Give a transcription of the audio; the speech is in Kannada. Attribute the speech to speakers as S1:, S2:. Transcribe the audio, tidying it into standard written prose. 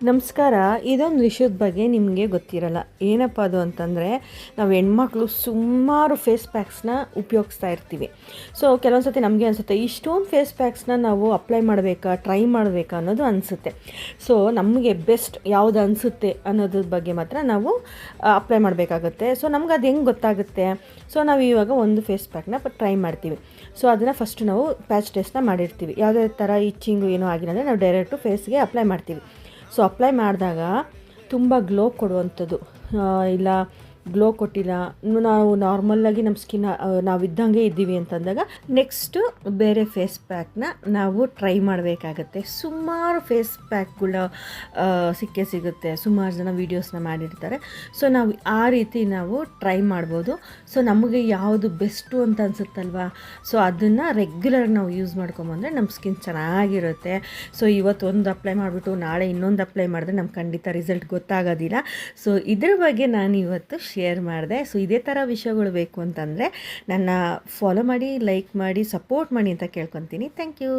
S1: ನಮಸ್ಕಾರ. ಇದೊಂದು ವಿಷಯದ ಬಗ್ಗೆ ನಿಮಗೆ ಗೊತ್ತಿರಲ್ಲ. ಏನಪ್ಪ ಅದು ಅಂತಂದರೆ, ನಾವು ಹೆಣ್ಮಕ್ಳು ಸುಮಾರು ಫೇಸ್ ಪ್ಯಾಕ್ಸ್ನ ಉಪಯೋಗಿಸ್ತಾ ಇರ್ತೀವಿ. ಸೊ ಕೆಲವೊಂದು ಸತಿ ನಮಗೆ ಅನಿಸುತ್ತೆ, ಇಷ್ಟೊಂದು ಫೇಸ್ ಪ್ಯಾಕ್ಸ್ನ ನಾವು ಅಪ್ಲೈ ಮಾಡಬೇಕಾ, ಟ್ರೈ ಮಾಡಬೇಕಾ ಅನ್ನೋದು ಅನಿಸುತ್ತೆ. ಸೊ ನಮಗೆ ಬೆಸ್ಟ್ ಯಾವುದು ಅನಿಸುತ್ತೆ ಅನ್ನೋದ್ರ ಬಗ್ಗೆ ಮಾತ್ರ ನಾವು ಅಪ್ಲೈ ಮಾಡಬೇಕಾಗುತ್ತೆ. ಸೊ ನಮ್ಗೆ ಅದು ಹೆಂಗೆ ಗೊತ್ತಾಗುತ್ತೆ? ಸೊ ನಾವು ಇವಾಗ ಒಂದು ಫೇಸ್ ಪ್ಯಾಕ್ನ ಟ್ರೈ ಮಾಡ್ತೀವಿ. ಸೊ ಅದನ್ನು ಫಸ್ಟ್ ನಾವು ಪ್ಯಾಚ್ ಟೆಸ್ಟ್ನ ಮಾಡಿರ್ತೀವಿ. ಯಾವುದೇ ಥರ ಇಚ್ಚಿಂಗು ಏನೋ ಆಗಿಲ್ಲ ಅಂದರೆ ನಾವು ಡೈರೆಕ್ಟು ಫೇಸ್ಗೆ ಅಪ್ಲೈ ಮಾಡ್ತೀವಿ. ಸೊ ಅಪ್ಲೈ ಮಾಡಿದಾಗ ತುಂಬ ಗ್ಲೋ ಕೊಡುವಂಥದ್ದು, ಇಲ್ಲ ಗ್ಲೋ ಕೊಟ್ಟಿಲ್ಲ, ನಾವು ನಾರ್ಮಲ್ಲಾಗಿ ನಮ್ಮ ಸ್ಕಿನ್ ನಾವು ಇದ್ದಂಗೆ ಇದ್ದೀವಿ ಅಂತಂದಾಗ ನೆಕ್ಸ್ಟು ಬೇರೆ ಫೇಸ್ ಪ್ಯಾಕ್ನ ನಾವು ಟ್ರೈ ಮಾಡಬೇಕಾಗತ್ತೆ. ಸುಮಾರು ಫೇಸ್ ಪ್ಯಾಕ್ಗಳ ಸಿಗುತ್ತೆ, ಸುಮಾರು ಜನ ವೀಡಿಯೋಸ್ನ ಮಾಡಿರ್ತಾರೆ. ಸೊ ನಾವು ಆ ರೀತಿ ನಾವು ಟ್ರೈ ಮಾಡ್ಬೋದು. ಸೊ ನಮಗೆ ಯಾವುದು ಬೆಸ್ಟು ಅಂತ ಅನಿಸುತ್ತಲ್ವ, ಸೊ ಅದನ್ನು ರೆಗ್ಯುಲರ್ ನಾವು ಯೂಸ್ ಮಾಡ್ಕೊಂಬಂದರೆ ನಮ್ಮ ಸ್ಕಿನ್ ಚೆನ್ನಾಗಿರುತ್ತೆ. ಸೊ ಇವತ್ತು ಒಂದು ಅಪ್ಲೈ ಮಾಡಿಬಿಟ್ಟು ನಾಳೆ ಇನ್ನೊಂದು ಅಪ್ಲೈ ಮಾಡಿದ್ರೆ ನಮ್ಗೆ ಖಂಡಿತ ರಿಸಲ್ಟ್ ಗೊತ್ತಾಗೋದಿಲ್ಲ. ಸೊ ಇದ್ರ ಬಗ್ಗೆ ನಾನು ಇವತ್ತು ಶೇರ್ ಮಾಡಿದೆ. ಸೊ ಇದೇ ಥರ ವಿಷಯಗಳು ಬೇಕು ಅಂತಂದರೆ ನನ್ನ ಫಾಲೋ ಮಾಡಿ, ಲೈಕ್ ಮಾಡಿ, ಸಪೋರ್ಟ್ ಮಾಡಿ ಅಂತ ಕೇಳ್ಕೊತೀನಿ. Thank you.